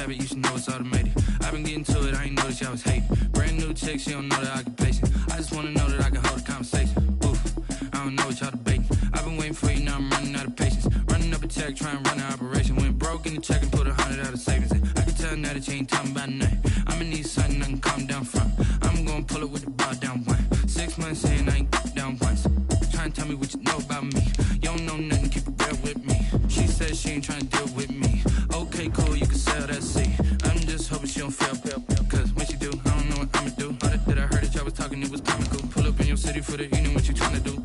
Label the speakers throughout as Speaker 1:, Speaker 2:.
Speaker 1: habit, you should know it's automated. I've been getting to it, I ain't noticed y'all was hating. Brand new chick, she don't know the occupation. I just wanna know that I can hold a conversation. Oof, I don't know what y'all debating. I've been waiting for you, now I'm running out of patience. Running up a check, trying to run an operation. Went broke in the check and put 100 out of savings in. I can tell now that you ain't talking about nothing. I'ma need something I can calm down from. I'm gonna pull it with the bar down one. 6 months in, I ain't down once. Trying to tell me what you know about me. You don't know nothing, keep it real with me. She said she ain't trying to deal with me. Okay, cool, you can sell that seat. I'm just hoping she don't fail. Cause when she do, I don't know what I'ma do. All that I heard that y'all was talking, it was comical. Pull up in your city for the evening, what you trying to do?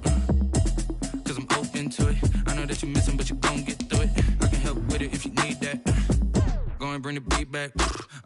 Speaker 1: Cause I'm open to it. I know that you missing, but you gon' get through it. I can help with it if you need that. Go and bring the beat back.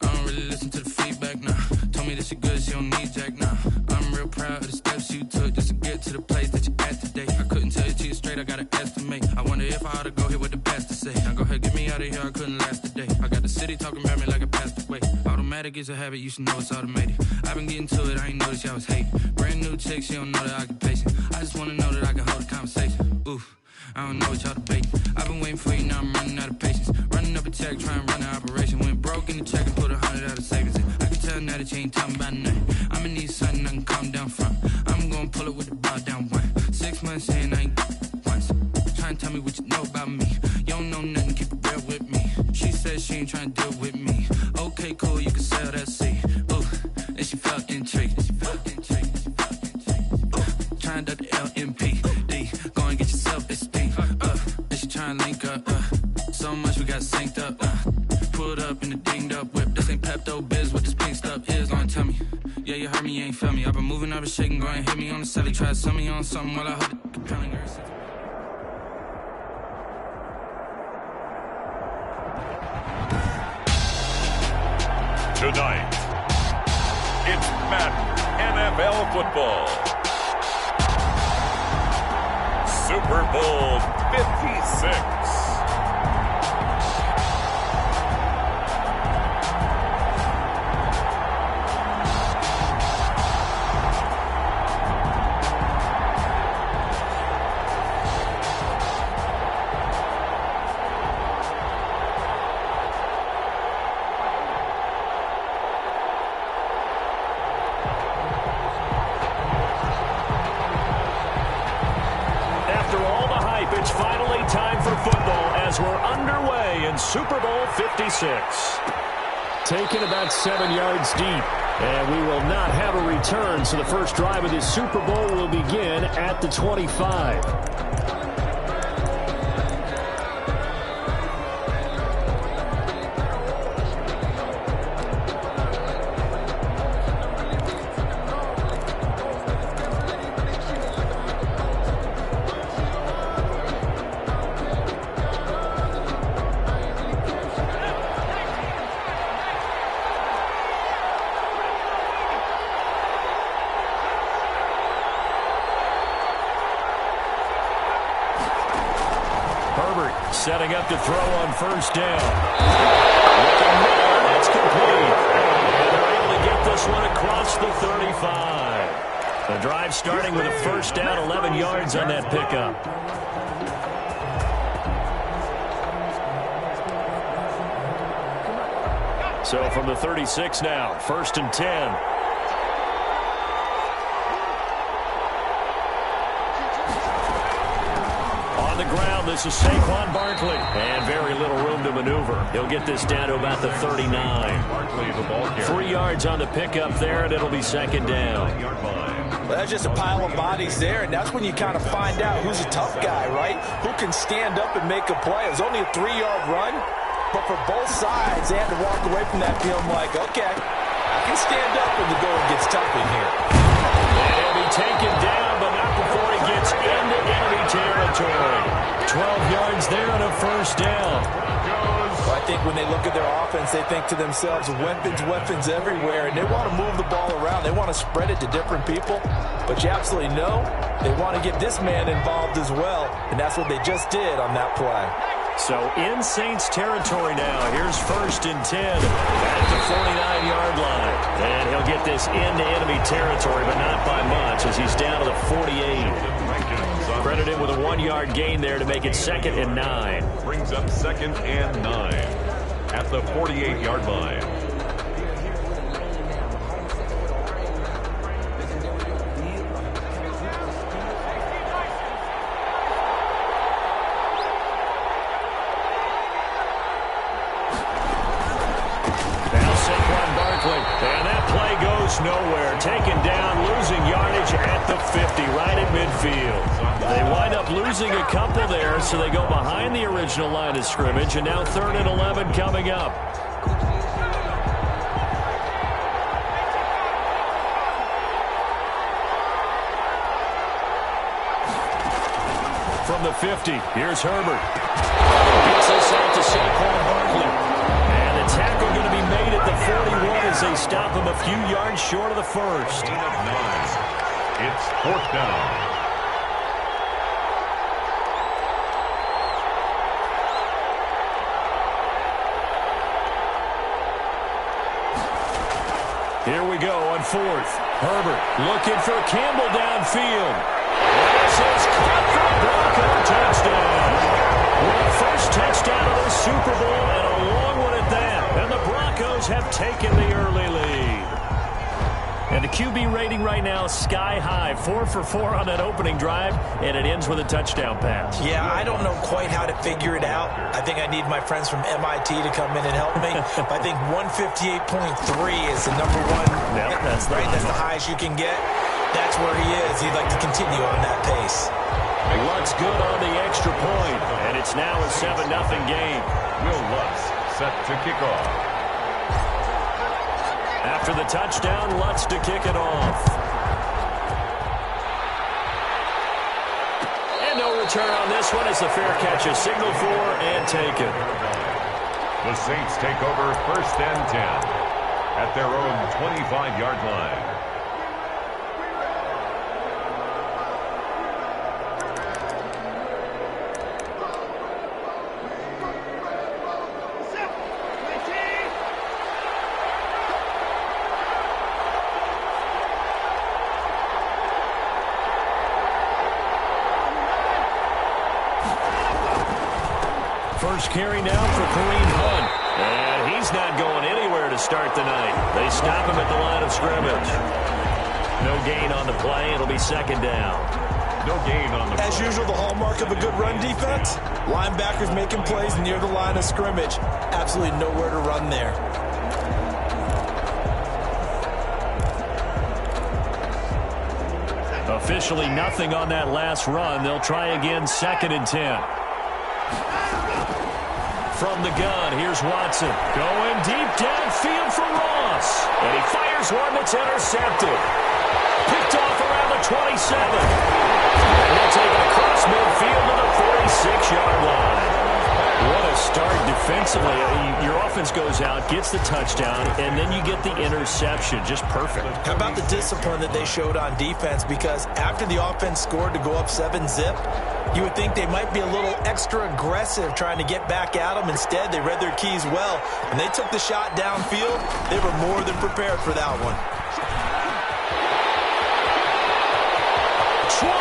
Speaker 1: I don't really listen to the feedback, nah. Told me that she good, she don't need jack, nah. I'm real proud of the steps you took just to get to the place that you at today. I couldn't tell you to you straight, I gotta estimate. I wonder if I ought to go here with the best to say. Now go ahead, get me out of here, I couldn't last a day. I got the city talking about me like I passed away. Automatic is a habit, you should know it's automated. I've been getting to it, I ain't noticed y'all was hating. Brand new chick, she don't know the occupation. I just wanna know that I can hold a conversation. Oof, I don't know what y'all debating. I've been waiting for you, now I'm running out of patience. Running up a check, trying to run an operation. Went broke in the check and put 100 out of savings in. I can tell now that you ain't talking about nothing. I'ma need something I can calm down from. I'm gonna pull it with the bar down one. 6 months in, I ain't once. Trying to tell me what you know about me. You don't know nothing, keep it real with me. She said she ain't trying to deal with me. Okay, cool, you can sell that seat. Ooh, and she felt intrigued. Trying to duck the LMPD. Go and get yourself esteem. And she trying to link up. So much we got synced up. Pulled up in the dinged up whip. This ain't Pepto Biz, what this pink stuff is. Don't tell me. Yeah, you heard me, you ain't feel me. I've been moving, I've been shaking. Go and hit me on the celly. Try to sell me on something while I hold it compelling.
Speaker 2: Tonight, it's Madden NFL football. Super Bowl 56.
Speaker 3: It's finally time for football as we're underway in Super Bowl 56. Taken about 7 yards deep, and we will not have a return, so the first drive of this Super Bowl will begin at the 25. Setting up to throw on first down. That's complete. And they're able to get this one across the 35. The drive starting with a first down, 11 yards on that pickup. So from the 36 now, 1st and 10. Ground. This is Saquon Barkley. And very little room to maneuver. He'll get this down to about the 39. Barkley, the ball carrier. 3 yards on the pickup there, and it'll be second down.
Speaker 4: Well, that's just a pile of bodies there, and that's when you kind of find out who's a tough guy, right? Who can stand up and make a play. It was only a 3-yard run, but for both sides, they had to walk away from that feeling like, okay, I can stand up when the going gets tough in here.
Speaker 3: And he'll be taken down, but not before he gets into enemy territory. 12 yards there on a first down.
Speaker 4: Well, I think when they look at their offense, they think to themselves, weapons everywhere, and they want to move the ball around. They want to spread it to different people, but you absolutely know they want to get this man involved as well, and that's what they just did on that play.
Speaker 3: So in Saints territory now. Here's 1st and 10 at the 49-yard line. And he'll get this into enemy territory, but not by much as he's down to the 48. Credit him with a 1-yard gain there to make it 2nd and 9.
Speaker 2: Brings up 2nd and 9. at the 48-yard line.
Speaker 3: And that play goes nowhere. Taken down, losing yardage at the 50, right at midfield. They wind up losing a couple there, so they go behind the original line of scrimmage, and now 3rd and 11 coming up. From the 50, here's Herbert. Gets this out to Saquon Barkley. Tackle going to be made at the 41 as they stop him a few yards short of the first.
Speaker 2: Gain of 9. It's 4th down.
Speaker 3: Here we go on 4th. Herbert looking for Campbell downfield. This is caught for a Bronco touchdown. Well, first touchdown of the Super Bowl and a long one at that. And the Broncos have taken the early lead. And the QB rating right now is sky high. 4 for 4 on that opening drive, and it ends with a touchdown pass.
Speaker 4: Yeah, I don't know quite how to figure it out. I think I need my friends from MIT to come in and help me. But I think 158.3 is the number one.
Speaker 3: Yep, that's
Speaker 4: right. That's the highest you can get. That's where he is. He'd like to continue on that pace.
Speaker 3: Lutz good on the extra point, and it's now a 7-0 game.
Speaker 2: Will Lutz set to kick off.
Speaker 3: After the touchdown, Lutz to kick it off. And no return on this one as the fair catch is signaled for and taken.
Speaker 2: The Saints take over 1st and 10 at their own 25-yard line.
Speaker 3: First carry now for Kareem Hunt. And he's not going anywhere to start the night. They stop him at the line of scrimmage. No gain on the play. It'll be 2nd down.
Speaker 2: No gain on the play.
Speaker 4: As usual, the hallmark of a good run defense, linebackers making plays near the line of scrimmage. Absolutely nowhere to run there.
Speaker 3: Officially nothing on that last run. They'll try again 2nd and 10. From the gun, here's Watson. Going deep downfield for Ross. And he fires one that's intercepted. Picked off around the 27. And they'll take it across midfield to the 46-yard line. What a start defensively. Your offense goes out, gets the touchdown, and then you get the interception. Just perfect.
Speaker 4: How about the discipline that they showed on defense? Because after the offense scored to go up 7-zip, you would think they might be a little extra aggressive trying to get back at them. Instead, they read their keys well. When they took the shot downfield, they were more than prepared for that one.
Speaker 3: 20.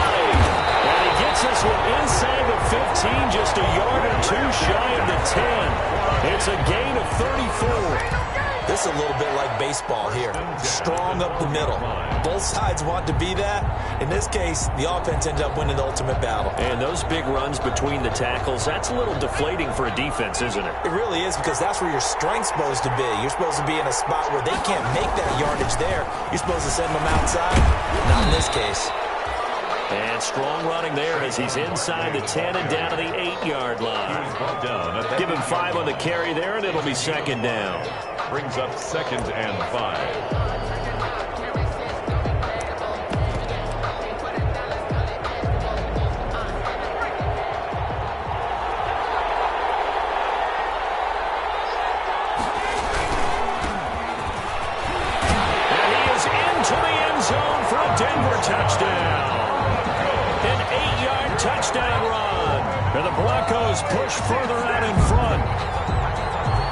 Speaker 3: And he gets this one inside the 15, just a yard or two shy of the 10. It's a gain of 34.
Speaker 4: This is a little bit like baseball here. Strong up the middle. Both sides want to be that. In this case, the offense ends up winning the ultimate battle.
Speaker 3: And those big runs between the tackles, that's a little deflating for a defense, isn't it?
Speaker 4: It really is, because that's where your strength's supposed to be. You're supposed to be in a spot where they can't make that yardage there. You're supposed to send them outside. Not in this case.
Speaker 3: And strong running there as he's inside the 10 and down to the 8-yard line. Give him 5 on the carry there, and it'll be 2nd down.
Speaker 2: Brings up 2nd and 5.
Speaker 3: Touchdown. An 8-yard touchdown run. And the Broncos push further out in front.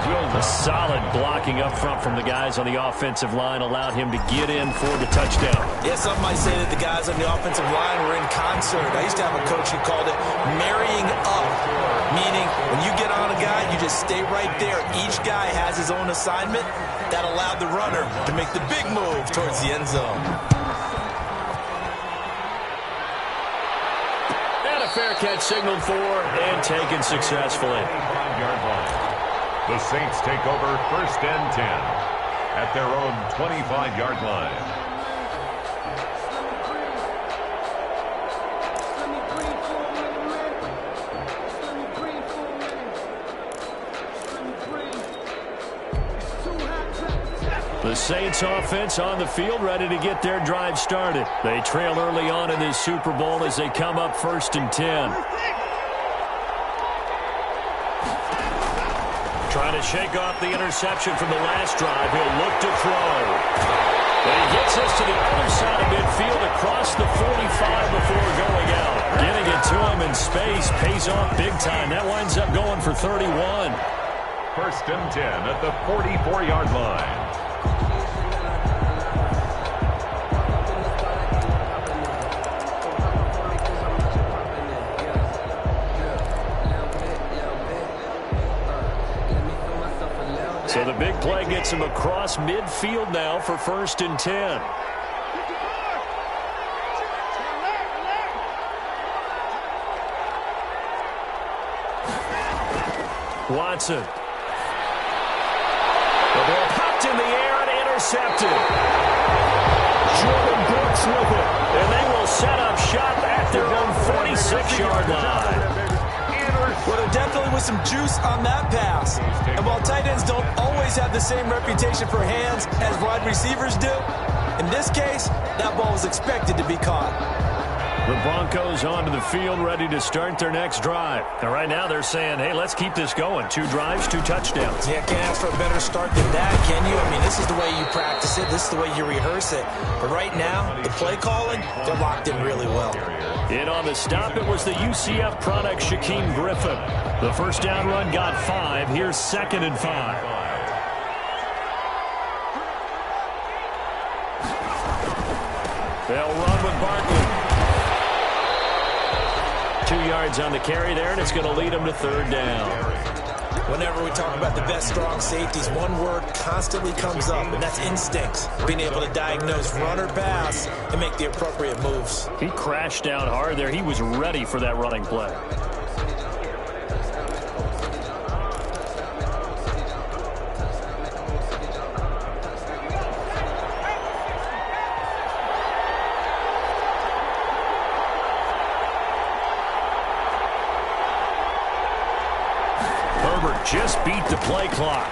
Speaker 3: A solid blocking up front from the guys on the offensive line allowed him to get in for the touchdown.
Speaker 4: Yeah, some might say that the guys on the offensive line were in concert. I used to have a coach who called it marrying up, meaning when you get on a guy, you just stay right there. Each guy has his own assignment. That allowed the runner to make the big move towards the end zone.
Speaker 3: And a fair catch signaled for and taken successfully.
Speaker 2: The Saints take over 1st and 10 at their own 25-yard line.
Speaker 3: The Saints offense on the field, ready to get their drive started. They trail early on in this Super Bowl as they come up 1st and 10. Trying to shake off the interception from the last drive. He'll look to throw. And he gets us to the other side of midfield across the 45 before going out. Getting it to him in space pays off big time. That winds up going for 31.
Speaker 2: 1st and 10 at the 44-yard line.
Speaker 3: So the big play gets him across midfield now for 1st and 10. Watson. The ball popped in the air and intercepted. Jordan Brooks with it. And they will set up shop at their own 46-yard line.
Speaker 4: Well, there definitely was some juice on that pass. And while tight ends don't always have the same reputation for hands as wide receivers do, in this case, that ball was expected to be caught.
Speaker 3: The Broncos onto the field, ready to start their next drive. And right now they're saying, hey, let's keep this going. 2 drives, 2 touchdowns.
Speaker 4: Yeah, can't ask for a better start than that, can you? I mean, this is the way you practice it. This is the way you rehearse it. But right now, the play calling, they're locked in really well.
Speaker 3: In on the stop, it was the UCF product, Shaquem Griffin. The first down run got 5. Here's 2nd and 5. They'll run with Barkley. 2 yards on the carry there, and it's going to lead them to 3rd down.
Speaker 4: Whenever we talk about the best strong safeties, one word constantly comes up, and that's instincts. Being able to diagnose run or pass and make the appropriate moves.
Speaker 3: He crashed down hard there. He was ready for that running play. Just beat the play clock.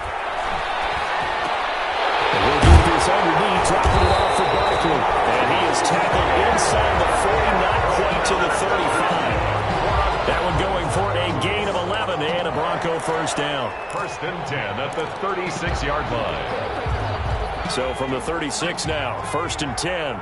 Speaker 3: And we'll get this underneath, dropping it off for Barkley. And he is tackled inside the 40, not quite to the 35. That one going for a gain of 11 and a Bronco first down.
Speaker 2: 1st and 10 at the 36-yard line.
Speaker 3: So from the 36 now, 1st and 10.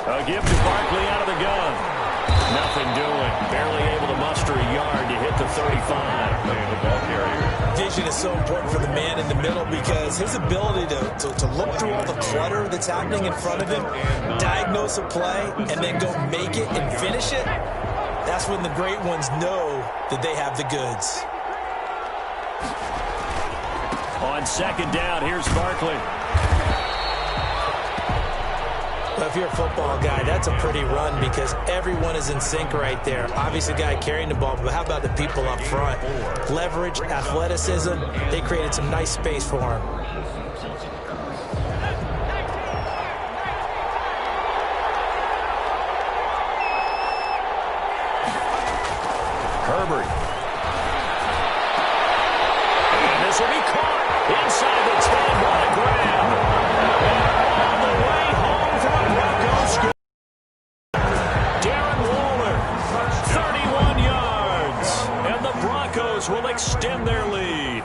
Speaker 3: A gift to Barkley out of the gun. Nothing doing. Barely able to muster a yard to hit the 35.
Speaker 2: The ball carrier.
Speaker 4: Vision is so important for the man in the middle because his ability to look through all the clutter that's happening in front of him, diagnose a play, and then go make it and finish it, that's when the great ones know that they have the goods.
Speaker 3: On 2nd down, here's Barkley.
Speaker 4: Well, if you're a football guy, that's a pretty run because everyone is in sync right there. Obviously, the guy carrying the ball, but how about the people up front? Leverage, athleticism, they created some nice space for him.
Speaker 3: Herbert. And this will be caught inside the 10. What a grab. On the way home from a Broncos score. Darren Waller, 31 yards. And the Broncos will extend their lead.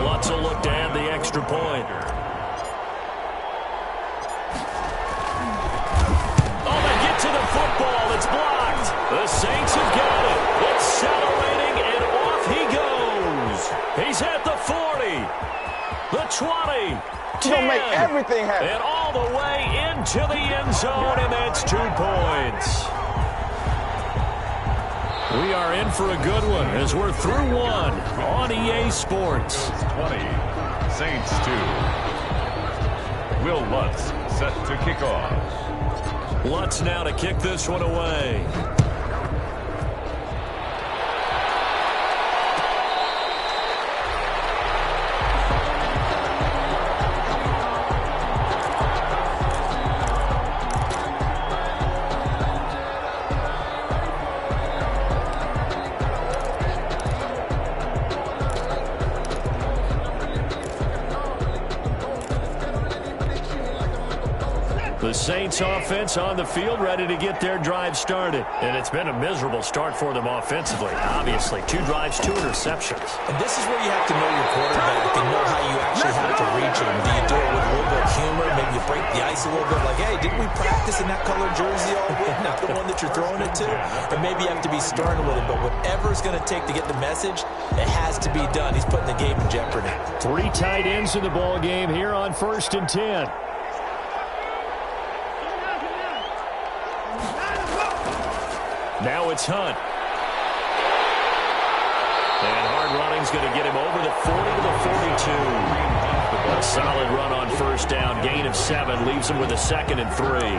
Speaker 3: Lutz will look to add the extra point. Oh, they get to the football. It's blocked. The Saints have got it. Accelerating, and off he goes. He's at the 40, the 20, 10,
Speaker 5: make everything happen.
Speaker 3: and all the way into the end zone, and that's 2 points. We are in for a good one as we're through one on EA Sports.
Speaker 2: 20, Saints 2. Will Lutz set to kick off.
Speaker 3: Lutz now to kick this one away. The Saints offense on the field, ready to get their drive started. And it's been a miserable start for them offensively. Obviously, 2 drives, 2 interceptions.
Speaker 4: And this is where you have to know your quarterback and know how you actually have to reach him. Do you do it with a little bit of humor? Maybe you break the ice a little bit, like, hey, didn't we practice in that color jersey all week? Not the one that you're throwing it to. Or maybe you have to be stern with it. But whatever it's going to take to get the message, it has to be done. He's putting the game in jeopardy.
Speaker 3: 3 tight ends in the ball game here on 1st and 10. Now it's Hunt. And hard running's going to get him over the 40 to the 42. A solid run on 1st down. Gain of 7 leaves him with a 2nd and 3.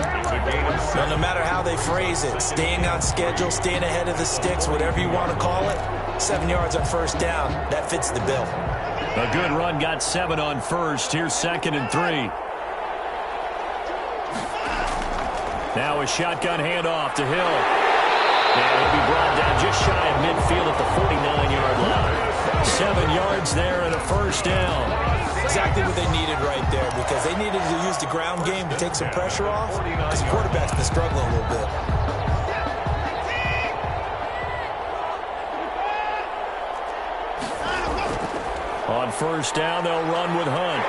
Speaker 4: Well, no matter how they phrase it, staying on schedule, staying ahead of the sticks, whatever you want to call it, 7 yards on 1st down, that fits the bill.
Speaker 3: A good run got 7 on 1st. Here's 2nd and 3. Now a shotgun handoff to Hill. And he'll be brought down just shy of midfield at the 49-yard line. 7 yards there and a 1st down.
Speaker 4: Exactly what they needed right there, because they needed to use the ground game to take some pressure off, because the quarterback's been struggling a little bit.
Speaker 3: On 1st down, they'll run with Hunt.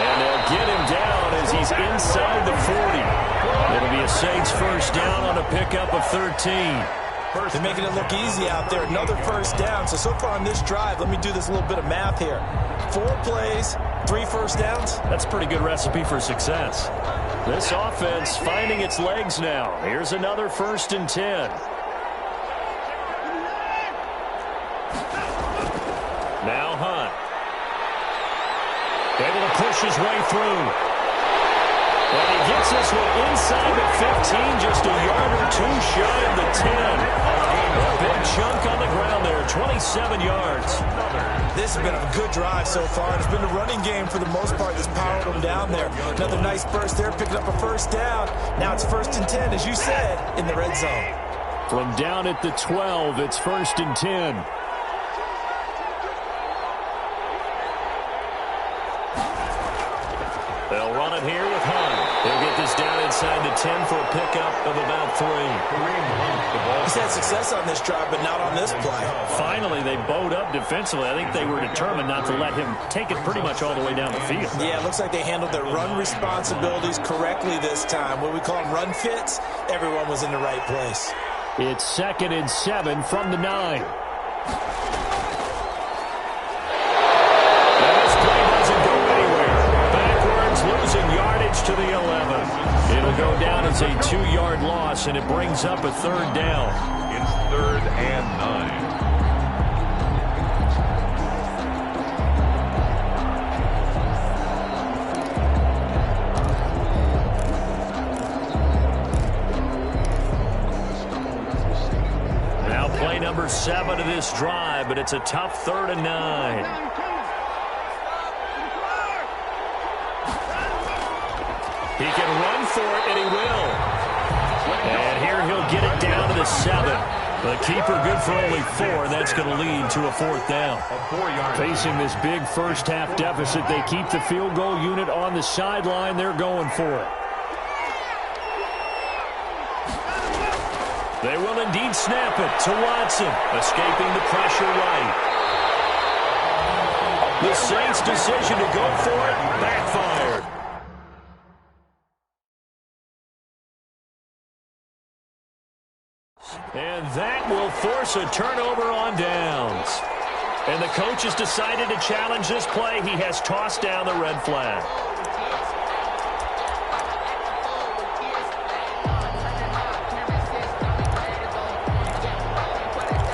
Speaker 3: And they'll get him down as he's inside the 40. It'll be a Saints 1st down on a pickup of 13.
Speaker 4: They're making it look easy out there. Another 1st down. So far on this drive, let me do this little bit of math here. 4 plays, 3 1st downs.
Speaker 3: That's a pretty good recipe for success. This offense finding its legs now. Here's another 1st and 10. Now Hunt. Able to push his way through. And he gets this one inside the 15, just a yard or 2 shy of the 10. A big chunk on the ground there, 27 yards.
Speaker 4: This has been a good drive so far. It's been the running game for the most part that's powered them down there. Another nice burst there, picking up a 1st down. Now it's 1st and 10, as you said, in the red zone.
Speaker 3: From down at the 12, it's 1st and 10. They'll run it here with Hunt. He'll get this down inside the 10 for a pickup of about 3.
Speaker 4: He's had success on this drive, but not on this play.
Speaker 3: Finally, they bowed up defensively. I think they were determined not to let him take it pretty much all the way down the field.
Speaker 4: Yeah, it looks like they handled their run responsibilities correctly this time. What we call them run fits, everyone was in the right place.
Speaker 3: It's 2nd and 7 from the 9. Losing yardage to the 11. It'll go down as a 2-yard loss, and it brings up a 3rd down.
Speaker 2: It's 3rd and
Speaker 3: 9. Now play number 7 of this drive, but it's a tough 3rd and 9. He can run for it, and he will. And here he'll get it down to the 7. The keeper good for only 4, and that's going to lead to a 4th down. Facing this big first-half deficit, they keep the field goal unit on the sideline. They're going for it. They will indeed snap it to Watson, escaping the pressure right. The Saints' decision to go for it backfired. And that will force a turnover on downs. And the coach has decided to challenge this play. He has tossed down the red flag.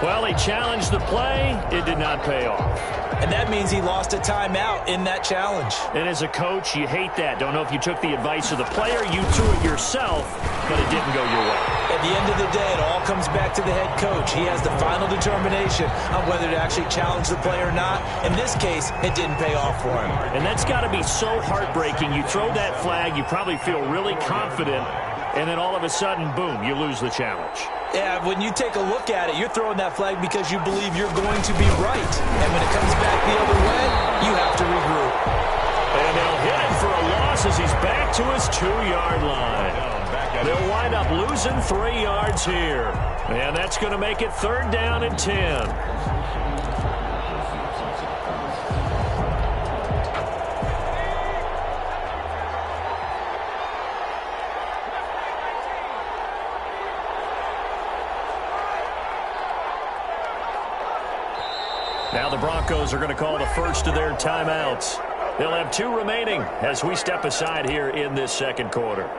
Speaker 3: Well, he challenged the play. It did not pay off.
Speaker 4: And that means he lost a timeout in that challenge.
Speaker 3: And as a coach, you hate that. Don't know if you took the advice of the player. You threw it yourself, but it didn't go your way.
Speaker 4: At the end of the day, it all comes back to the head coach. He has the final determination on whether to actually challenge the play or not. In this case, it didn't pay off for him.
Speaker 3: And that's got to be so heartbreaking. You throw that flag, you probably feel really confident, and then all of a sudden, boom, you lose the challenge.
Speaker 4: Yeah, when you take a look at it, you're throwing that flag because you believe you're going to be right. And when it comes back the other way, you have to regroup.
Speaker 3: And they'll hit him for a loss as he's back to his 2-yard line. They'll wind up losing 3 yards here. And that's going to make it 3rd down and 10. Now the Broncos are going to call the first of their timeouts. They'll have 2 remaining as we step aside here in this second quarter.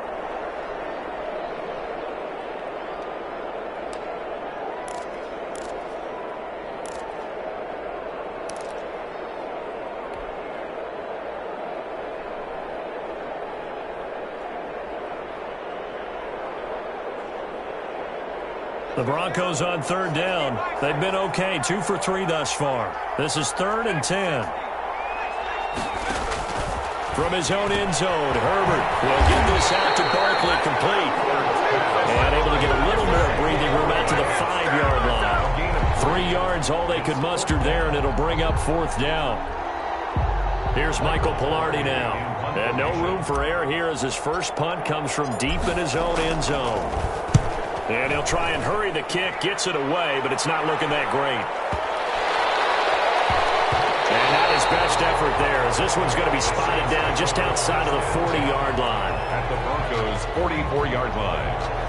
Speaker 3: The Broncos on 3rd down. They've been okay, 2 for 3 thus far. This is 3rd and 10. From his own end zone, Herbert will get this out to Barkley complete. And able to get a little more breathing room out to the 5-yard line. 3 yards, all they could muster there, and it'll bring up 4th down. Here's Michael Pilardi now. And no room for error here as his first punt comes from deep in his own end zone. And he'll try and hurry the kick, gets it away, but it's not looking that great. And not his best effort there, as this one's going to be spotted down just outside of the 40-yard line.
Speaker 2: At the Broncos' 44-yard line.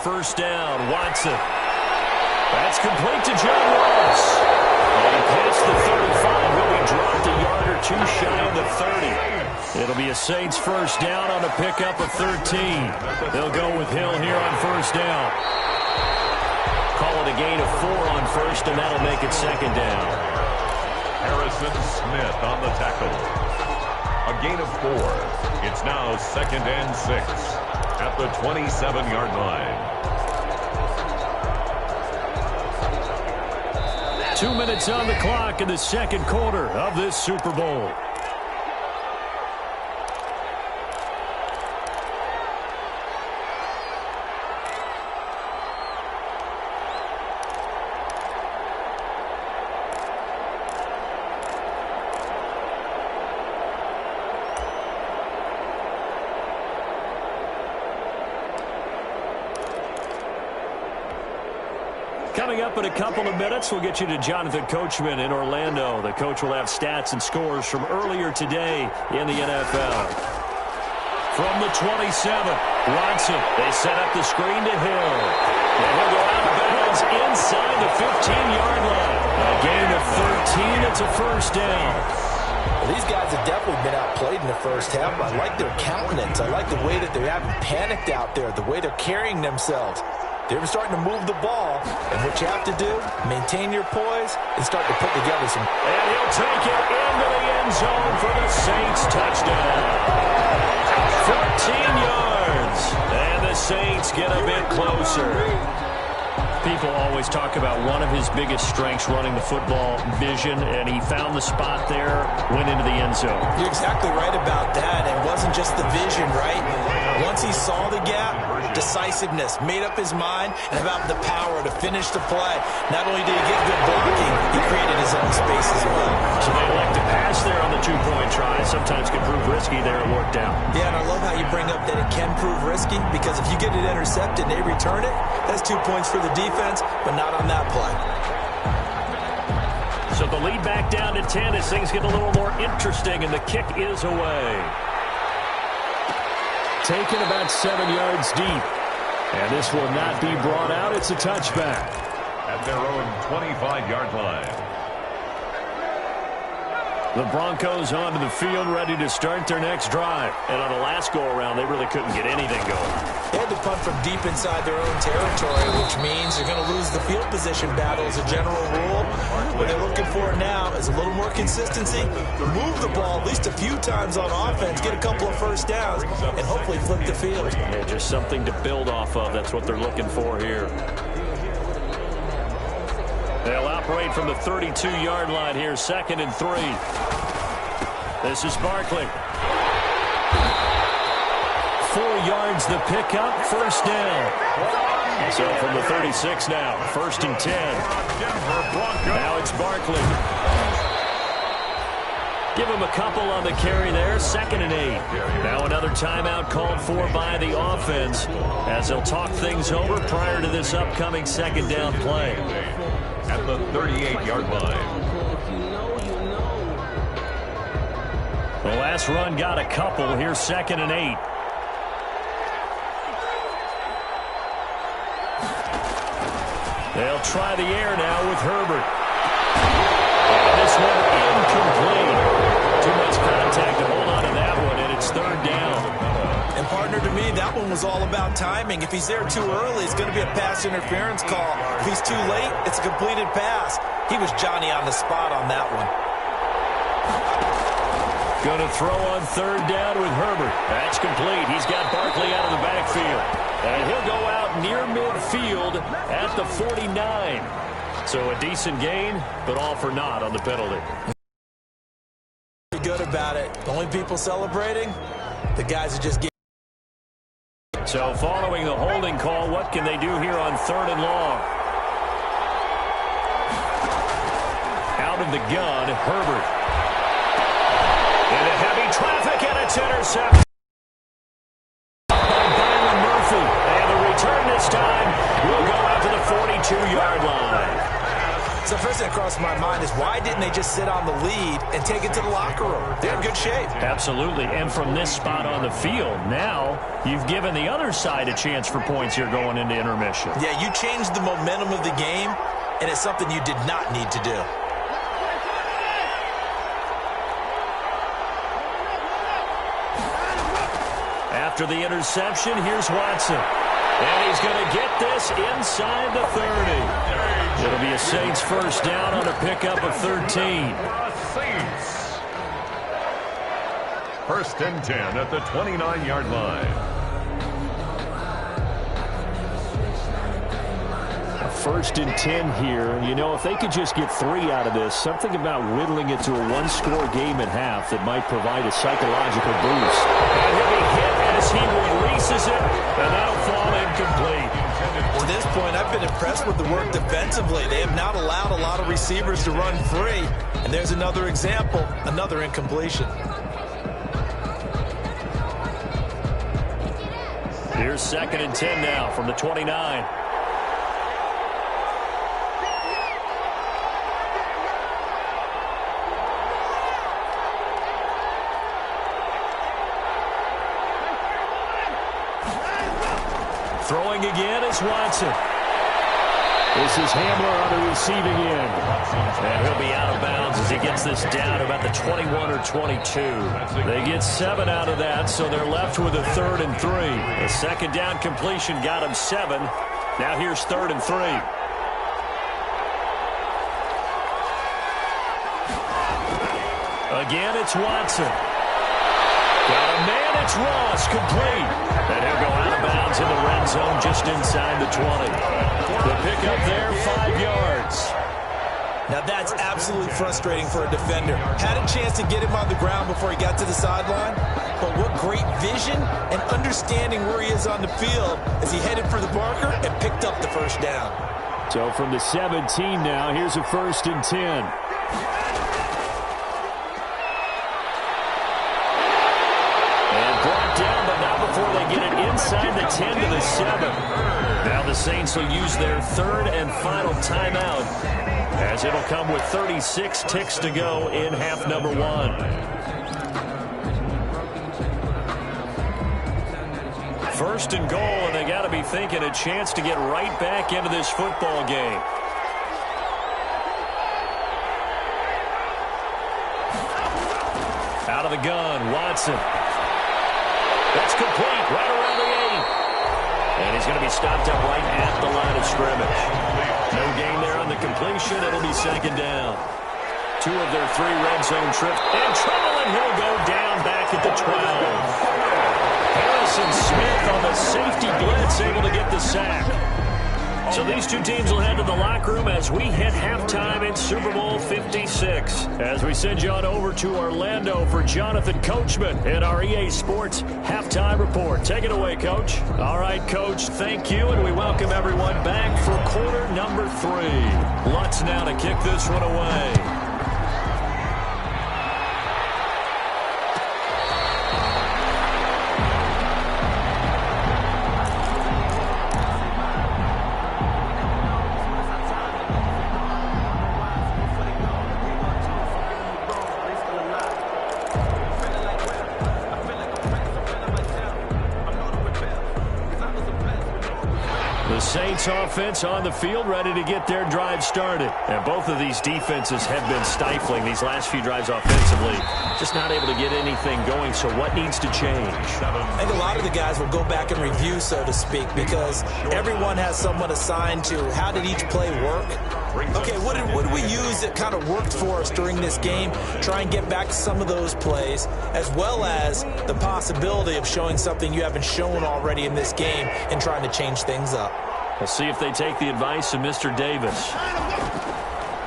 Speaker 3: First down, Watson. That's complete to John Ross. And past the 35, will be dropped a yard or 2 shy of the 30. It'll be a Saints first down on a pickup of 13. They'll go with Hill here on first down. Call it a gain of 4 on first, and that'll make it 2nd down.
Speaker 2: Harrison Smith on the tackle. A gain of 4. It's now 2nd and 6 at the 27-yard line.
Speaker 3: 2 minutes on the clock in the second quarter of this Super Bowl. Coming up in a couple of minutes, we'll get you to Jonathan Coachman in Orlando. The coach will have stats and scores from earlier today in the NFL. From the 27, Watson. They set up the screen to Hill. And he'll go out of bounds inside the 15-yard line. A gain of 13. It's a first down.
Speaker 4: Well, these guys have definitely been outplayed in the first half. I like their countenance. I like the way that they haven't panicked out there, the way they're carrying themselves. They're starting to move the ball, and what you have to do, maintain your poise and start to put together some.
Speaker 3: And he'll take it into the end zone for the Saints touchdown. 14 yards, and the Saints get a bit closer. People always talk about one of his biggest strengths running the football, vision, and he found the spot there, went into the end zone.
Speaker 4: You're exactly right about that. It wasn't just the vision, right? Once he saw the gap, decisiveness, made up his mind, and about the power to finish the play. Not only did he get good blocking, he created his own space as well.
Speaker 3: So they elect to pass there on the two-point try. Sometimes can prove risky there. It worked out.
Speaker 4: Yeah, and I love how you bring up that it can prove risky, because if you get it intercepted and they return it, that's 2 points for the defense, but not on that play.
Speaker 3: So the lead back down to 10 as things get a little more interesting, and the kick is away. Taken about 7 yards deep. And this will not be brought out. It's a touchback.
Speaker 2: At their own 25-yard line.
Speaker 3: The Broncos onto the field, ready to start their next drive. And on the last go-around, they really couldn't get anything going.
Speaker 4: They had to punt from deep inside their own territory, which means they're going to lose the field position battle as a general rule. What they're looking for now is a little more consistency, move the ball at least a few times on offense, get a couple of first downs, and hopefully flip the field.
Speaker 3: Yeah, just something to build off of. That's what they're looking for here. They'll operate from the 32-yard line here, 2nd and 3. This is Barkley. 4 yards the pickup, first down. So from the 36 now, 1st and 10. Now it's Barkley. Give him a couple on the carry there, 2nd and 8. Now another timeout called for by the offense as they'll talk things over prior to this upcoming 2nd down play.
Speaker 2: At the 38-yard line.
Speaker 3: The last run got a couple. Here's 2nd and 8. They'll try the air now with Herbert. And this one incomplete. Too much contact to hold on to that one, and it's 3rd down.
Speaker 4: And partner, to me, that one was all about timing. If he's there too early, it's going to be a pass interference call. If he's too late, it's a completed pass. He was Johnny on the spot on that one.
Speaker 3: Going to throw on 3rd down with Herbert. That's complete. He's got Barkley out of the backfield. And he'll go out near midfield at the 49. So a decent gain, but all for naught on the penalty.
Speaker 4: Good about it. The only people celebrating, the guys who just get.
Speaker 3: So following the holding call, what can they do here on 3rd and long? Out of the gun, Herbert. Into heavy traffic, and it's intercepted by Byron Murphy. And the return this time will go out to the 42-yard line.
Speaker 4: So first thing that crossed my mind is why didn't they just sit on the lead and take it to the locker room? They're in good shape.
Speaker 3: Absolutely. And from this spot on the field, now you've given the other side a chance for points here going into intermission.
Speaker 4: Yeah, you changed the momentum of the game, and it's something you did not need to do.
Speaker 3: After the interception, here's Watson. And he's going to get this inside the 30. It'll be a Saints first down on a pickup of 13.
Speaker 2: Saints. 1st and 10 at the 29-yard line.
Speaker 3: A 1st and 10 here. You know, if they could just get 3 out of this, something about whittling it to a one-score game at half that might provide a psychological boost. And he'll be hit as he releases it, and that'll fall incomplete.
Speaker 4: To this point, I've been impressed with the work defensively. They have not allowed a lot of receivers to run free. And there's another example, another incompletion.
Speaker 3: Here's 2nd and 10 now from the 29. Throwing again is Watson. This is Hamler on the receiving end. And he'll be out of bounds as he gets this down about the 21 or 22. They get 7 out of that, so they're left with a 3rd and 3. The 2nd down completion got him 7. Now here's 3rd and 3. Again, it's Watson. Got a man, it's Ross, complete. And he'll go out of bounds in the red zone just inside the 20. The pickup there, 5 yards.
Speaker 4: Now that's absolutely frustrating for a defender. Had a chance to get him on the ground before he got to the sideline, but what great vision and understanding where he is on the field as he headed for the marker and picked up the first down.
Speaker 3: So from the 17 now, here's a 1st and 10. And brought down, but not before they get it inside the 10 to the 7. Now the Saints will use their 3rd and final timeout, as it'll come with 36 ticks to go in half number 1. First and goal, and they got to be thinking a chance to get right back into this football game. Out of the gun, Watson. That's complete, right around the 8. And he's going to be stopped up right at the line of scrimmage. No gain there on the completion. It'll be 2nd down. 2 of their 3 red zone trips. And trouble, and he'll go down back at the 12. Harrison Smith on the safety blitz, able to get the sack. So these two teams will head to the locker room as we hit halftime in Super Bowl 56. As we send you on over to Orlando for Jonathan Coachman in our EA Sports Halftime Report. Take it away, Coach. All right, Coach, thank you, and we welcome everyone back for quarter number 3. Lutz now to kick this one away. Saints offense on the field, ready to get their drive started. And both of these defenses have been stifling these last few drives offensively. Just not able to get anything going, so what needs to change?
Speaker 4: I think a lot of the guys will go back and review, so to speak, because everyone has someone assigned to how did each play work. Okay, what did we use that kind of worked for us during this game? Try and get back to some of those plays, as well as the possibility of showing something you haven't shown already in this game and trying to change things up.
Speaker 3: We'll see if they take the advice of Mr. Davis.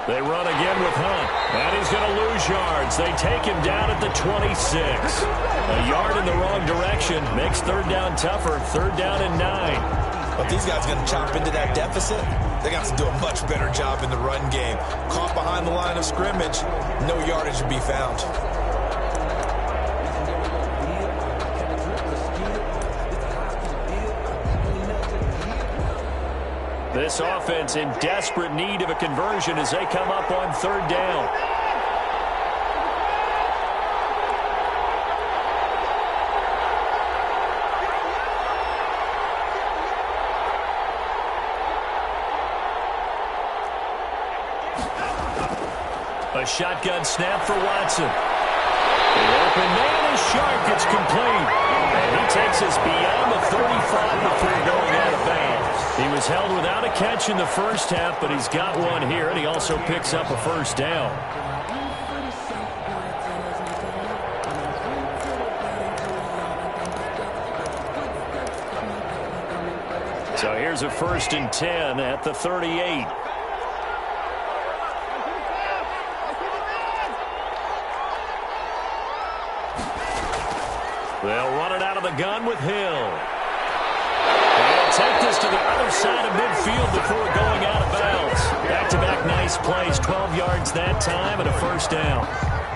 Speaker 3: They run again with Hunt, and he's going to lose yards. They take him down at the 26. A yard in the wrong direction makes 3rd down tougher. 3rd down and 9.
Speaker 4: But these guys are going to chop into that deficit. They got to do a much better job in the run game. Caught behind the line of scrimmage, no yardage to be found.
Speaker 3: This offense in desperate need of a conversion as they come up on 3rd down. A shotgun snap for Watson. The open man is sharp. It's complete. And he takes us beyond the 35 before going out of bounds. He was held without a catch in the first half, but he's got one here, and he also picks up a 1st down. So here's a 1st and 10 at the 38. They'll run it out of the gun with Hill. They'll take this to the other side of midfield before going out of bounds. Back-to-back nice plays, 12 yards that time and a 1st down.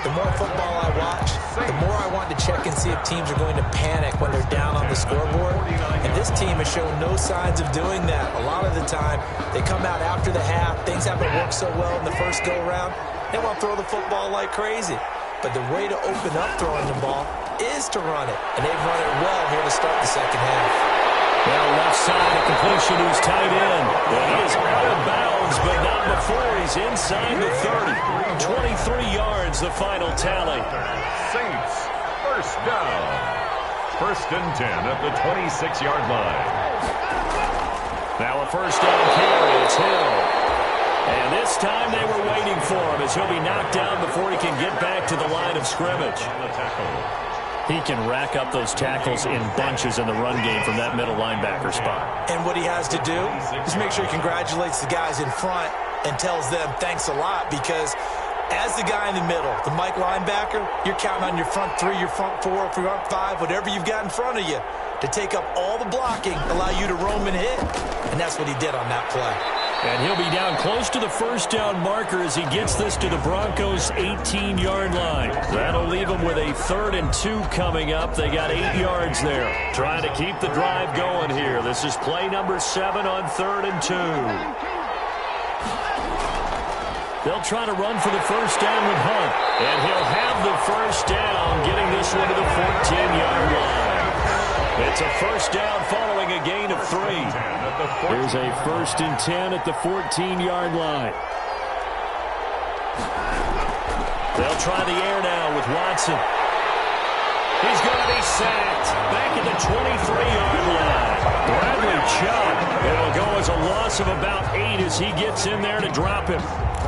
Speaker 4: The more football I watch, the more I want to check and see if teams are going to panic when they're down on the scoreboard. And this team has shown no signs of doing that. A lot of the time, they come out after the half. Things haven't worked so well in the first go-around. They want to throw the football like crazy. But the way to open up throwing the ball is to run it. And they've run it well here to start the second half.
Speaker 3: Now left side, a completion who's tight end. And he is out of bounds, but not before he's inside the 30. 23 yards, the final tally.
Speaker 2: Saints, 1st down. 1st and 10 at the 26-yard line.
Speaker 3: Now a 1st down carry. It's Hill. And this time they were waiting for him as he'll be knocked down before he can get back to the line of scrimmage. He can rack up those tackles in bunches in the run game from that middle linebacker spot.
Speaker 4: And what he has to do is make sure he congratulates the guys in front and tells them thanks a lot, because as the guy in the middle, the Mike linebacker, you're counting on your front three, your front four, front five, whatever you've got in front of you to take up all the blocking, allow you to roam and hit. And that's what he did on that play.
Speaker 3: And he'll be down close to the first down marker as he gets this to the Broncos' 18-yard line. That'll leave them with a 3rd and 2 coming up. They got 8 yards there. Trying to keep the drive going here. This is play number 7 on 3rd and 2. They'll try to run for the first down with Hunt. And he'll have the first down, getting this one to the 14-yard line. It's a first down following a gain of 3. Here's a 1st and 10 at the 14-yard line. They'll try the air now with Watson. He's going to be sacked back at the 23-yard line. Bradley Chubb. It'll go as a loss of about 8 as he gets in there to drop him.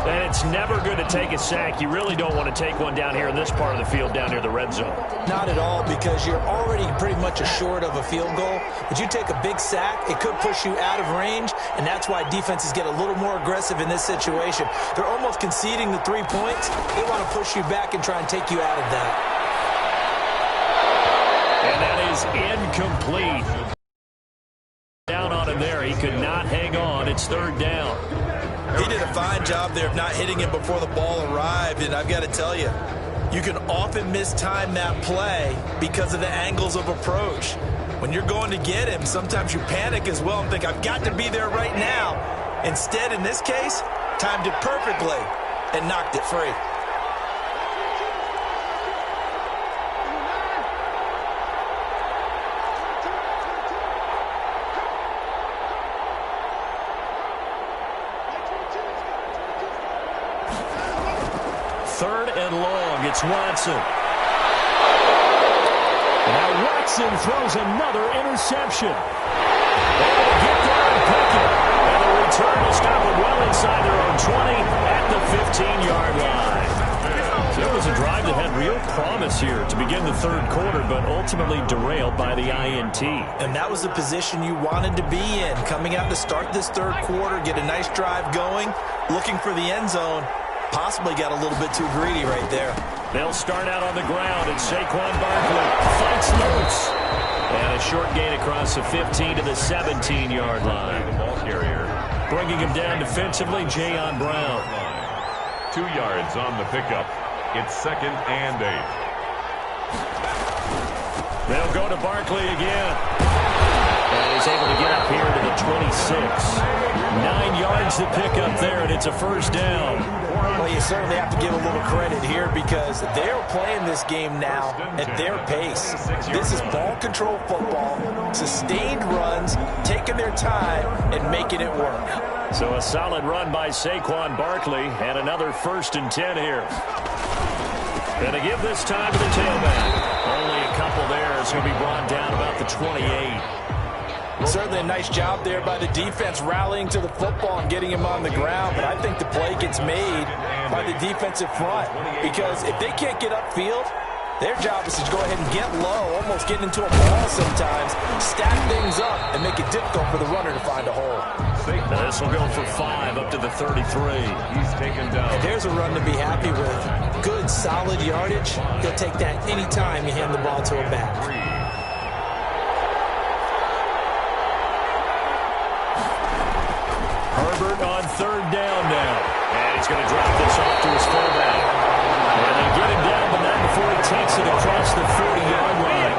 Speaker 3: And it's never good to take a sack. You really don't want to take one down here in this part of the field down near the red zone.
Speaker 4: Not at all, because you're already pretty much assured of a field goal. But you take a big sack, it could push you out of range, and that's why defenses get a little more aggressive in this situation. They're almost conceding the 3 points. They want to push you back and try and take you out of that.
Speaker 3: And that is incomplete. Down on him there. He could not hang on. It's 3rd down.
Speaker 4: He did a fine job there of not hitting him before the ball arrived, and I've got to tell you, you can often mistime that play because of the angles of approach. When you're going to get him, sometimes you panic as well and think, I've got to be there right now. Instead, in this case, timed it perfectly and knocked it free.
Speaker 3: It's Watson. Now Watson throws another interception. Able to get there and pick it. And the return will stop it well inside their own 20 at the 15-yard line. So it was a drive that had real promise here to begin the 3rd quarter, but ultimately derailed by the INT.
Speaker 4: And that was the position you wanted to be in, coming out to start this 3rd quarter, get a nice drive going, looking for the end zone. Possibly got a little bit too greedy right there.
Speaker 3: They'll start out on the ground, and cYn Barkley fights loose. And a short gain across the 15 to the 17-yard line.
Speaker 2: The ball carrier.
Speaker 3: Bringing him down defensively, Jayon Brown.
Speaker 2: 2 yards on the pickup. It's 2nd and 8.
Speaker 3: They'll go to Barkley again. And he's able to get up here to the 26. 9 yards to pick up there, and it's a first down.
Speaker 4: Well, you certainly have to give a little credit here, because they're playing this game now at their pace. This is ball control football, sustained runs, taking their time and making it work.
Speaker 3: So a solid run by cYn Barkley, and another 1st and 10 here. And to give this time to the tailback. Only a couple there as he'll be brought down about the 28.
Speaker 4: Certainly a nice job there by the defense, rallying to the football and getting him on the ground. But I think the play gets made by the defensive front, because if they can't get upfield, their job is to go ahead and get low, almost getting into a ball sometimes, stack things up, and make it difficult for the runner to find a hole.
Speaker 3: This will go for 5 up to the 33.
Speaker 2: He's taken down.
Speaker 4: And there's a run to be happy with. Good, solid yardage. He'll take that anytime you hand the ball to a back.
Speaker 3: Herbert on 3rd down now. And he's going to drop this off to his fullback. And they get him down, but not before he takes it across the 40-yard line.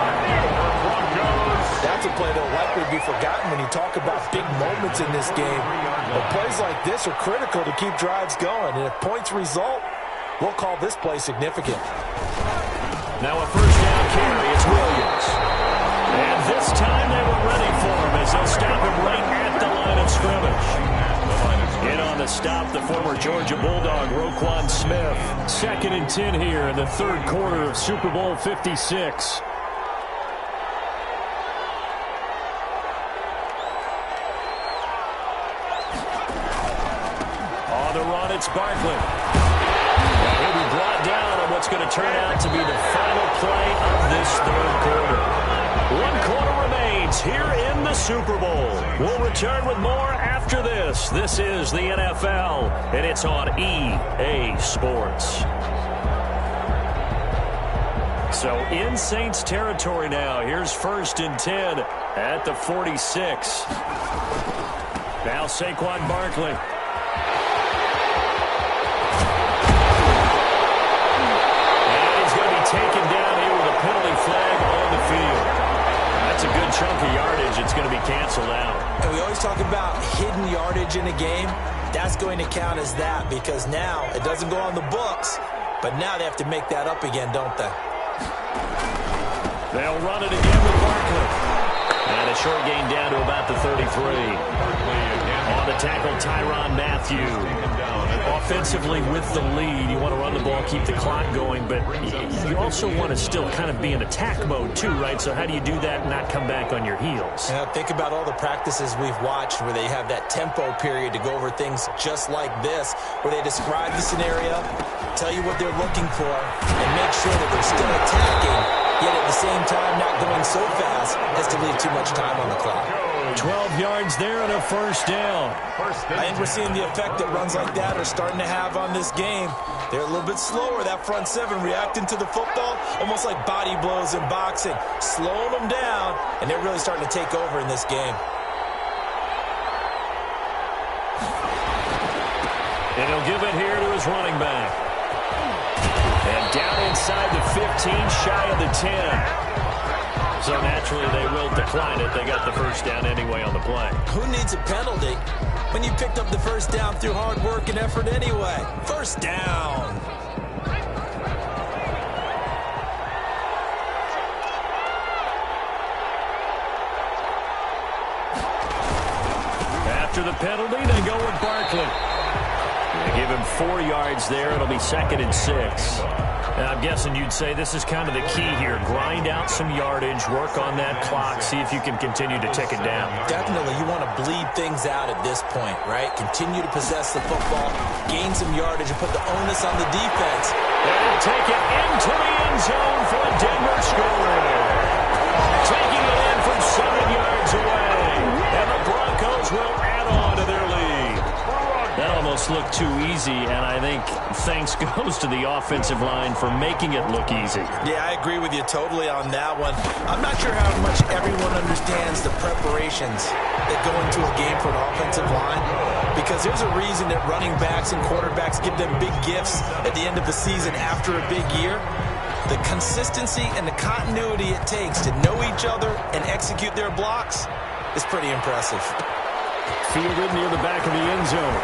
Speaker 4: That's a play that will likely be forgotten when you talk about big moments in this game. But plays like this are critical to keep drives going. And if points result, we'll call this play significant.
Speaker 3: Now a first down carry. It's Williams. And this time they were ready for him as they'll stop him right at the line of scrimmage. In on the stop, the former Georgia Bulldog, Roquan Smith. 2nd and 10 here in the 3rd quarter of Super Bowl 56. On the run, it's Barkley. And he'll be brought down on what's going to turn out to be the final play of this 3rd quarter. One quarter remains here in the Super Bowl. We'll return with more after this. This is the NFL, and it's on EA Sports. So in Saints territory now. Here's 1st and 10 at the 46. Now Saquon Barkley. And he's going to be taken down here with a penalty flag on the field. That's a good chunk of yardage. It's going to be canceled out.
Speaker 4: And we always talk about hidden yardage in a game. That's going to count as that because now it doesn't go on the books, but now they have to make that up again, don't they?
Speaker 3: They'll run it again with Barkley. And a short gain down to about the 33. On the tackle, Tyrann Mathieu. Offensively with the lead, you want to run the ball, keep the clock going, but you also want to still kind of be in attack mode too, right? So how do you do that and not come back on your heels?
Speaker 4: Yeah, think about all the practices we've watched where they have that tempo period to go over things just like this, where they describe the scenario, tell you what they're looking for, and make sure that they're still attacking, yet at the same time not going so fast as to leave too much time on the clock.
Speaker 3: 12 yards there and a 1st down.
Speaker 4: I think we're seeing the effect that runs like that are starting to have on this game. They're a little bit slower, that front seven, reacting to the football, almost like body blows in boxing, slowing them down, and they're really starting to take over in this game.
Speaker 3: And he'll give it here to his running back. And down inside the 15, shy of the 10. So naturally they will decline it. They got the 1st down anyway on the play.
Speaker 4: Who needs a penalty when you picked up the 1st down through hard work and effort anyway? 1st down.
Speaker 3: After the penalty, they go with Barkley. They give him 4 yards there. It'll be 2nd and 6. Now, I'm guessing you'd say this is kind of the key here. Grind out some yardage, work on that clock, see if you can continue to tick it down.
Speaker 4: Definitely. You want to bleed things out at this point, right? Continue to possess the football, gain some yardage, and put the onus on the defense.
Speaker 3: They'll take it into the end zone for a Denver score. Taking it in from 7 yards away. And the Broncos will add on to their lead. That almost looked too easy, and I think thanks goes to the offensive line for making it look easy.
Speaker 4: Yeah, I agree with you totally on that one. I'm not sure how much everyone understands the preparations that go into a game for an offensive line, because there's a reason that running backs and quarterbacks give them big gifts at the end of the season after a big year. The consistency and the continuity it takes to know each other and execute their blocks is pretty impressive.
Speaker 3: Fielded near the back of the end zone.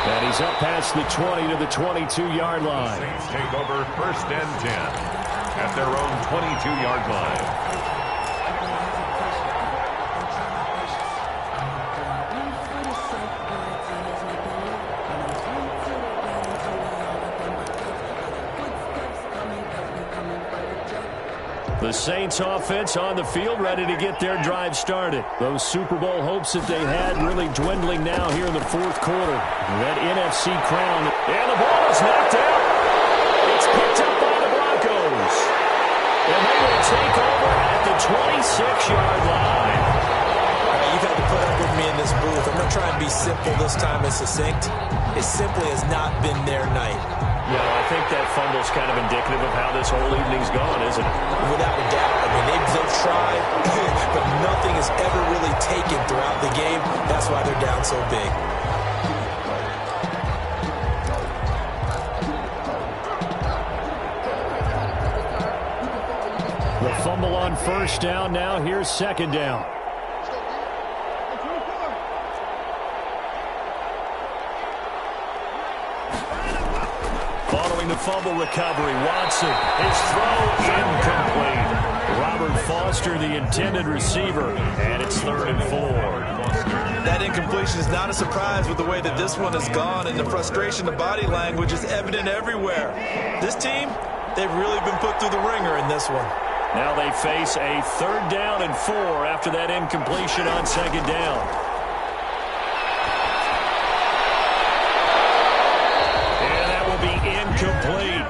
Speaker 3: And he's up past the 20 to the 22-yard line.
Speaker 2: Saints take over 1st and 10 at their own 22-yard line.
Speaker 3: The Saints offense on the field, ready to get their drive started. Those Super Bowl hopes that they had really dwindling now here in the 4th quarter. That NFC crown. And the ball is knocked out. It's picked up by the Broncos. And they will take over at the 26-yard line.
Speaker 4: You've had to put up with me in this booth. I'm not trying to be simple this time as succinct. It simply has not been their night.
Speaker 3: No, I think that fumble's kind of indicative of how this whole evening's gone, isn't it?
Speaker 4: Without a doubt. I mean, they've tried, but nothing is ever really taken throughout the game. That's why they're down so big.
Speaker 3: The fumble on 1st down. Now here's 2nd down. Following the fumble recovery, Watson, his throw incomplete. Robert Foster, the intended receiver, and it's 3rd and 4.
Speaker 4: That incompletion is not a surprise with the way that this one has gone, and the frustration, the body language is evident everywhere. This team, they've really been put through the ringer in this one.
Speaker 3: Now they face a 3rd down and 4 after that incompletion on 2nd down. Incomplete.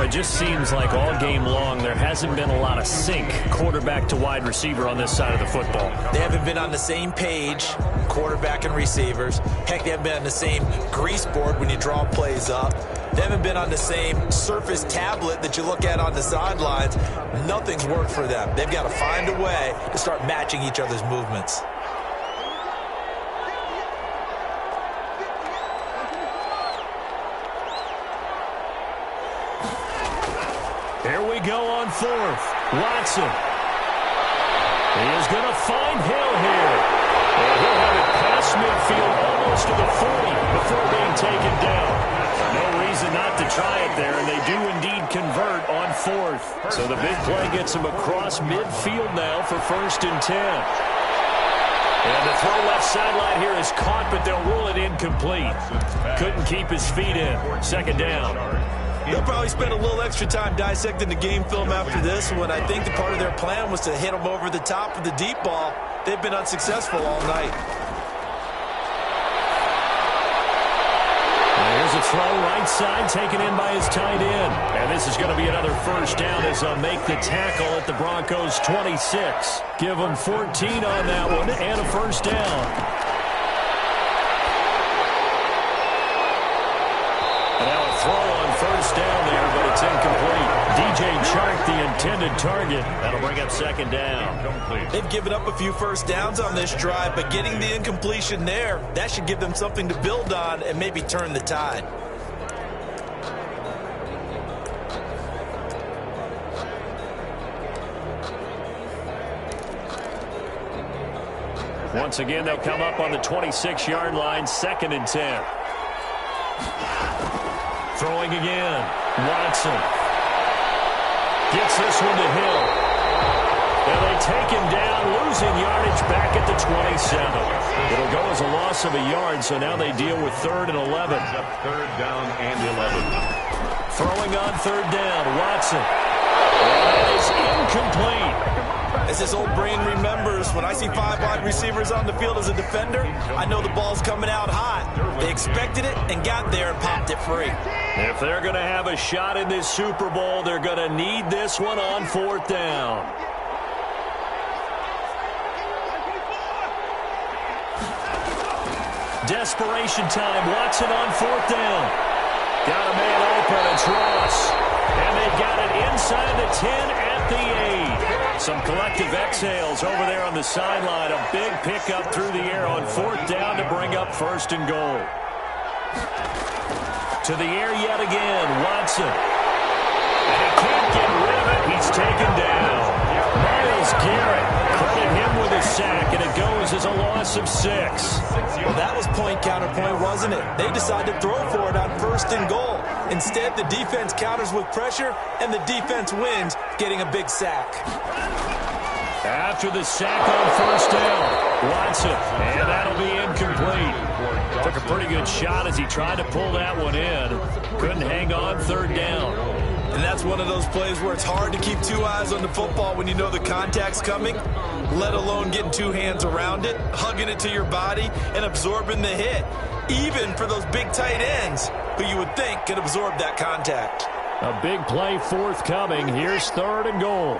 Speaker 3: It just seems like all game long there hasn't been a lot of sync quarterback to wide receiver on this side of the football.
Speaker 4: They haven't been on the same page, quarterback and receivers. Heck, they haven't been on the same grease board when you draw plays up. They haven't been on the same Surface tablet that you look at on the sidelines. Nothing's worked for them. They've got to find a way to start matching each other's movements.
Speaker 3: Here we go on fourth. Watson. He is going to find Hill here. And he'll have it past midfield almost to the 40 before being taken down. No reason not to try it there, and they do indeed convert on fourth. So the big play gets him across midfield now for 1st and 10. And the throw left sideline here is caught, but they'll rule it incomplete. Couldn't keep his feet in. 2nd down.
Speaker 4: They'll probably spend a little extra time dissecting the game film after this one. I think the part of their plan was to hit them over the top of the deep ball. They've been unsuccessful all night.
Speaker 3: Here's a throw right side taken in by his tight end. And this is going to be another 1st down as they'll make the tackle at the Broncos 26. Give them 14 on that one and a 1st down. Throw on 1st down there, but it's incomplete. DJ Chark, the intended target. That'll bring up 2nd down.
Speaker 4: They've given up a few 1st downs on this drive, but getting the incompletion there, that should give them something to build on and maybe turn the tide.
Speaker 3: Once again, they'll come up on the 26-yard line, 2nd and 10. Throwing again. Watson. Gets this one to Hill. And they take him down, losing yardage back at the 27. It'll go as a loss of a yard, so now they deal with 3rd and 11.
Speaker 2: 3rd down and 11.
Speaker 3: Throwing on 3rd down. Watson. And that is incomplete.
Speaker 4: As this old brain remembers, when I see 5 wide receivers on the field as a defender, I know the ball's coming out hot. They expected it and got there and popped it free.
Speaker 3: If they're going to have a shot in this Super Bowl, they're going to need this one on 4th down. Desperation time. Watson on 4th down. Got a man open. It's Ross. And they've got it inside the 10 at the 8. Some collective exhales over there on the sideline. A big pickup through the air on 4th down to bring up 1st and goal. To the air yet again. Watson. And he can't get rid of it. He's taken down. Myles Garrett. Credit him with a sack, and it goes as a loss of 6.
Speaker 4: Well, that was point counterpoint, wasn't it? They decided to throw for it on 1st and goal. Instead, the defense counters with pressure, and the defense wins, getting a big sack.
Speaker 3: After the sack on 1st down, Watson, and that'll be incomplete. Took a pretty good shot as he tried to pull that one in. Couldn't hang on 3rd down.
Speaker 4: And that's one of those plays where it's hard to keep 2 eyes on the football when you know the contact's coming, let alone getting 2 hands around it, hugging it to your body, and absorbing the hit. Even for those big tight ends who you would think could absorb that contact.
Speaker 3: A big play forthcoming. Here's 3rd and goal.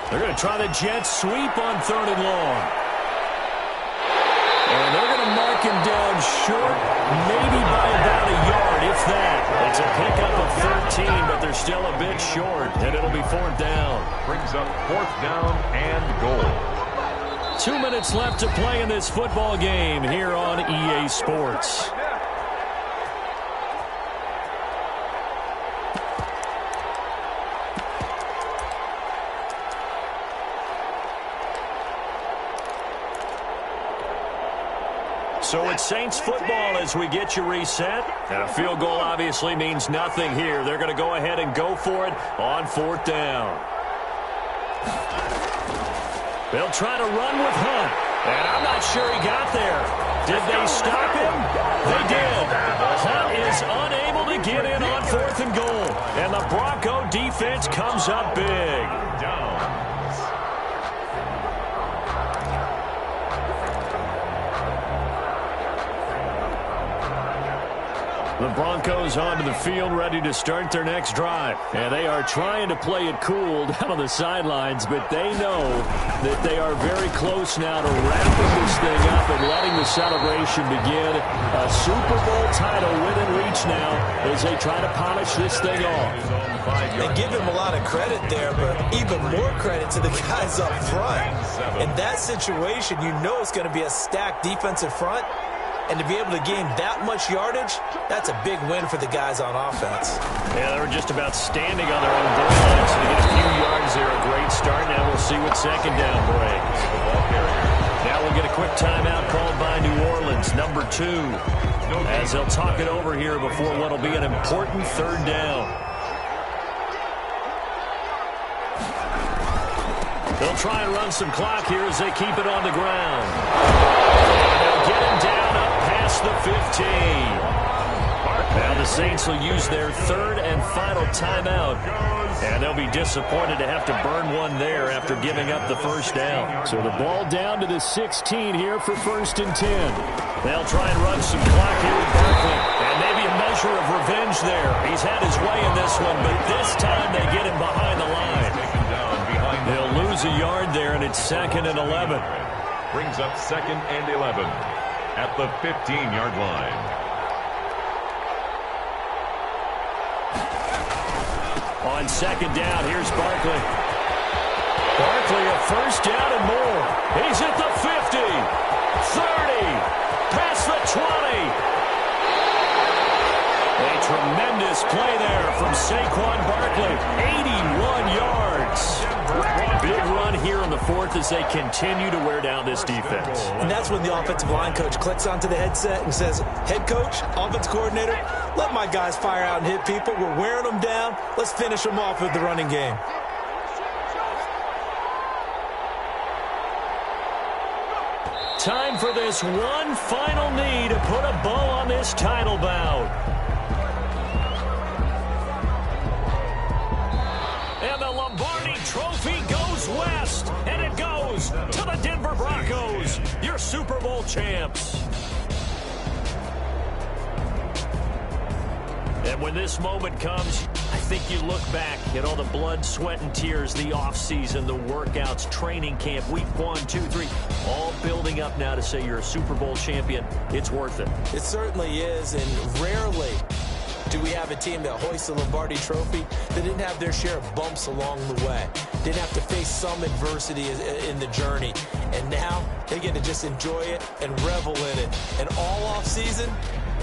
Speaker 3: They're going to try the jet sweep on 3rd and long. And they're going to mark him down short, maybe by about a yard, if that. It's a pickup of 13, but they're still a bit short, and it'll be 4th down.
Speaker 2: Brings up 4th down and goal.
Speaker 3: 2 minutes left to play in this football game here on EA Sports. So it's Saints football as we get you reset. And a field goal obviously means nothing here. They're going to go ahead and go for it on 4th down. They'll try to run with Hunt. And I'm not sure he got there. Did they stop him? They did. Hunt is unable to get in on 4th and goal. And the Bronco defense comes up big. The Broncos onto the field, ready to start their next drive. And they are trying to play it cool down on the sidelines, but they know that they are very close now to wrapping this thing up and letting the celebration begin. A Super Bowl title within reach now as they try to polish this thing off.
Speaker 4: And give him a lot of credit there, but even more credit to the guys up front. In that situation, you know it's going to be a stacked defensive front. And to be able to gain that much yardage, that's a big win for the guys on offense.
Speaker 3: Yeah, they were just about standing on their own goal line, so to get a few yards there, a great start. Now we'll see what second down brings. Now we'll get a quick timeout called by New Orleans, number 2, as they'll talk it over here before what will be an important third down. They'll try and run some clock here as they keep it on the ground. They'll get him down up past the 15. Now the Saints will use their third and final timeout. And they'll be disappointed to have to burn one there after giving up the first down. So the ball down to the 16 here for 1st and 10. They'll try and run some clock here with Barkley. And maybe a measure of revenge there. He's had his way in this one, but this time they get him behind the line. They'll lose a yard there, and it's 2nd and 11.
Speaker 2: Brings up 2nd and 11 at the 15-yard line.
Speaker 3: On 2nd down, here's Barkley. Barkley a first down and more. He's at the 50, 30, past the 20. A tremendous play there from Saquon Barkley. 81 yards. Big run here in the 4th as they continue to wear down this defense.
Speaker 4: And that's when the offensive line coach clicks onto the headset and says, head coach, offense coordinator, let my guys fire out and hit people. We're wearing them down. Let's finish them off with the running game.
Speaker 3: Time for this one final knee to put a bow on this title bout. And the Lombardi Trophy goes west, and it goes to the Denver Broncos, your Super Bowl champs. And when this moment comes, I think you look back at all the blood, sweat, and tears, the offseason, the workouts, training camp, week 1, 2, 3, all building up now to say you're a Super Bowl champion. It's worth it.
Speaker 4: It certainly is, and rarely do we have a team that hoists the Lombardi Trophy that didn't have their share of bumps along the way, didn't have to face some adversity in the journey, and now they get to just enjoy it and revel in it. And all offseason,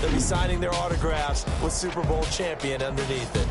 Speaker 4: they'll be signing their autographs with Super Bowl champion underneath it.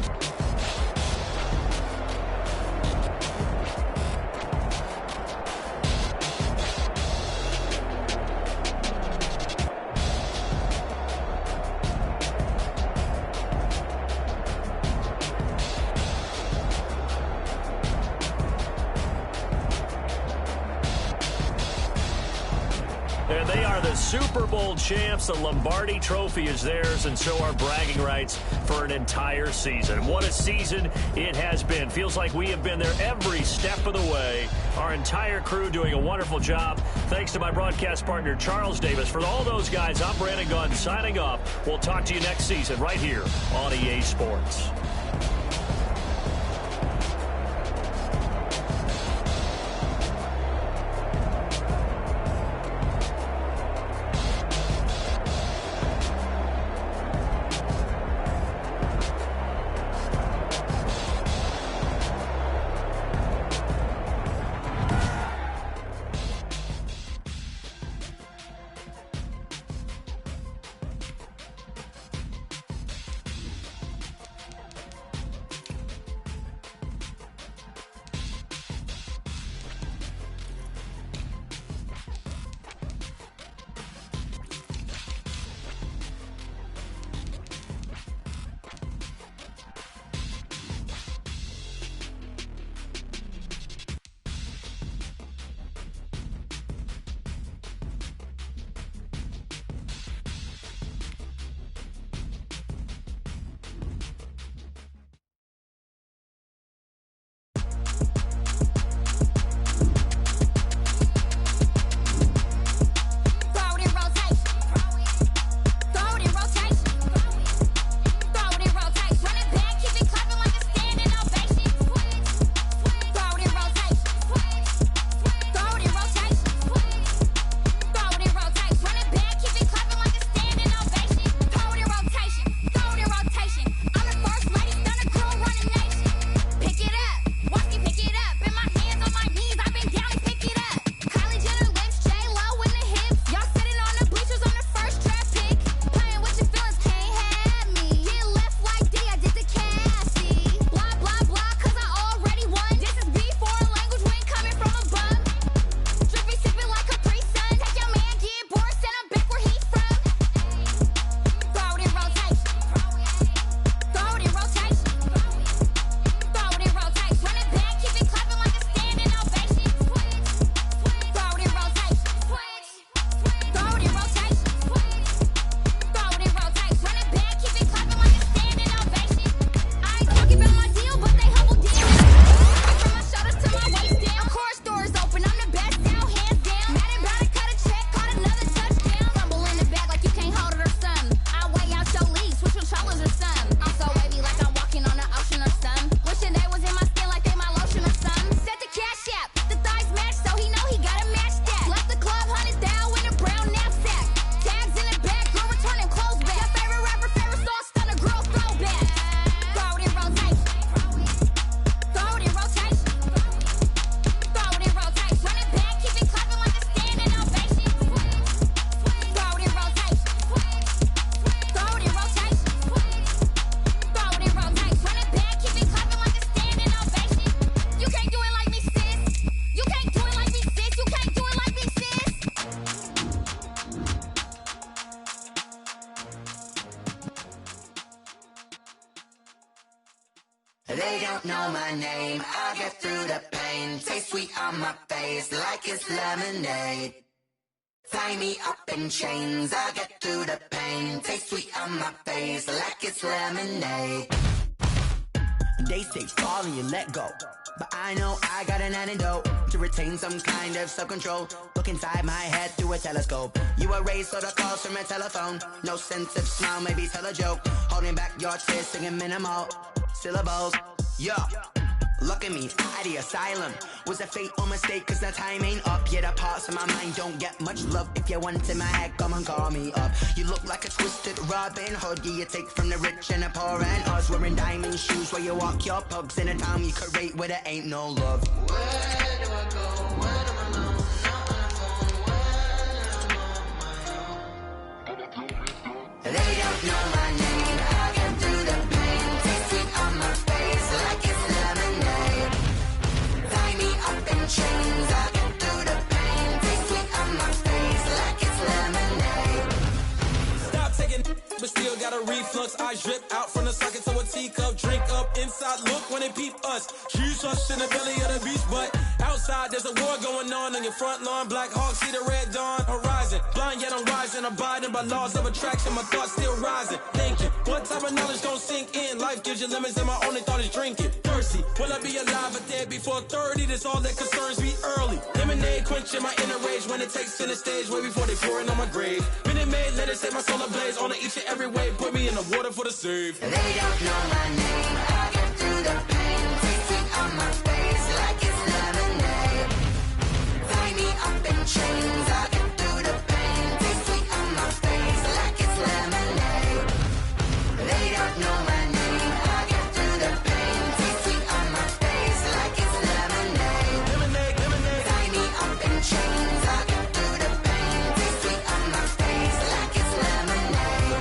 Speaker 3: And they are the Super Bowl champs. The Lombardi Trophy is theirs, and so are bragging rights for an entire season. What a season it has been. Feels like we have been there every step of the way. Our entire crew doing a wonderful job. Thanks to my broadcast partner, Charles Davis. For all those guys, I'm Brandon Gunn signing off. We'll talk to you next season right here on EA Sports.
Speaker 5: They don't know my name, I get through the pain. Taste sweet on my face like it's lemonade. Tie me up in chains, I get through the pain. Taste sweet on my face like it's lemonade. They say fall and you let go, but I know I got an antidote to retain some kind of self-control. Look inside my head through a telescope. You erase all the calls from a telephone. No sense of smile, maybe tell a joke. Holding back your tears, singing minimal syllables. Yeah, look at me, out the asylum. Was a fate or mistake, cause the time ain't up. Yet the parts of my mind don't get much love. If you want in my head, come and call me up. You look like a twisted Robin Hood. Yeah, you take from the rich and the poor and us. Wearing diamond shoes while you walk your pugs in a town you create where there ain't no love. Where do I go? When I'm alone? Not on the phone. When I'm on my own. They don't know my name. I get through the pain. Taste sweet on my face like it's lemonade. Tie me up in chains. I get through the pain. Taste sweet on my face like it's lemonade.
Speaker 6: Stop taking, but still got a reflux. I drip out from the socket to a teacup. Drink up inside, look when they peep us. Choose us in the belly of the beast, but outside there's a war going on your front lawn. Black Hawk, see the red dawn horizon. Blind yet I'm rising, abiding by laws of attraction. My thoughts still rising, thinking what type of knowledge don't sink in. Life gives you limits and my only thought is drinking. Thirsty, will I be alive or dead before 30? That's all that concerns me early. Lemonade quenching my inner rage when it takes center stage way before they pour it on my grave. Minute Maid, let it set my soul ablaze on each and every way. Put me in the water for the save.
Speaker 5: They don't know my name, I get through the pain. Taste sweet on my face like it's lemonade. Tie me up in chains, I get through the pain. Taste sweet on my face like it's lemonade. They don't know my name, I get through the pain. Taste sweet on my face like it's lemonade.
Speaker 6: Lemonade, lemonade.
Speaker 5: Tie me up in chains, I get through the pain. Taste sweet on my face like it's lemonade.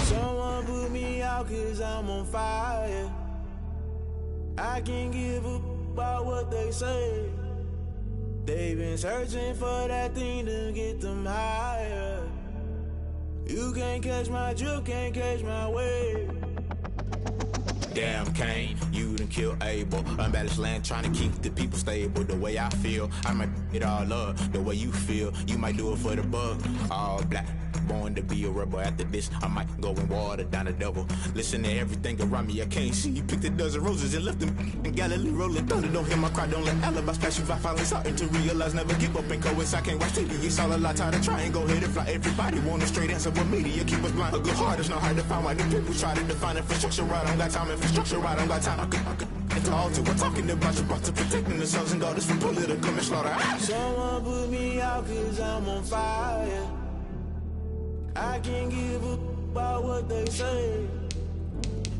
Speaker 6: Someone put me out cause I'm on fire. I can't give up about what they say. They've been searching for that thing to get them higher. You can't catch my drift, can't catch my wave.
Speaker 7: Damn Kane, you done killed Abel. Unbalanced land trying to keep the people stable. The way I feel, I might it all up. The way you feel, you might do it for the bug. All black, born to be a rebel. After this, I might go and water down the devil. Listen to everything around me, I can't see. Picked a dozen roses and left them in Galilee rolling thunder. Don't hear my cry, don't let alibis pass you. I finally starting to realize, never give up and coincide. I can't watch TV, it's all a lot. Time to try and go ahead and fly. Everybody want a straight answer, but media keep us blind. A good heart is not hard to find. Why the people try to define infrastructure right? I don't got time. Infrastructure right, I don't got time. I could it's all to we're talking about to protecting the sons and daughters from political and slaughter.
Speaker 6: Someone put me out cause I'm on fire. I can't give up about what they say.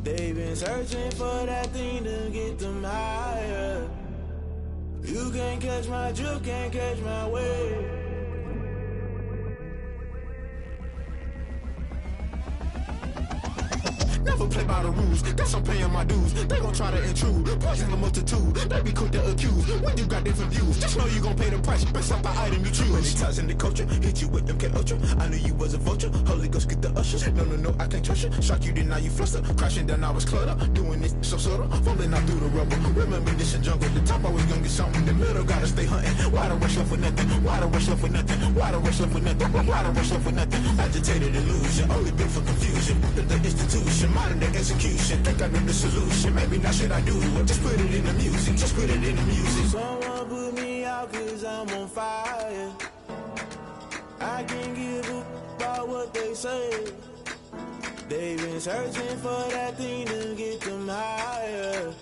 Speaker 6: They've been searching for that thing to get them higher. You can't catch my drift, can't catch my wave.
Speaker 7: Never play by the rules, guess I'm paying my dues. They gon' try to intrude, poison the multitude. They be quick to accuse, when you got different views. Just know you gon' pay the price, based off the item you choose. Many times in the culture, hit you with MK Ultra. I knew you was a vulture, Holy Ghost get the ushers. No, I can't trust you. Shock you, then now you fluster. Crashing down, I was cluttered. Doing this so subtle, falling out through the rubble. Remember this a jungle, the top always gonna get something. The middle gotta stay hunting. Why the rush left with nothing? Why the rush left with nothing? Why the rush left with nothing? Why the rush left with nothing? Agitated illusion, only been for confusion. The institution, modern day execution. Think I know the solution. Maybe not should I do it? Just put it in the music. Just put it in the music.
Speaker 6: Someone put me out cause I'm on fire. I can't give up about what they say. They've been searching for that thing to get them higher.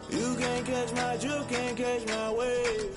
Speaker 6: You can't catch my drift, can't catch my wave.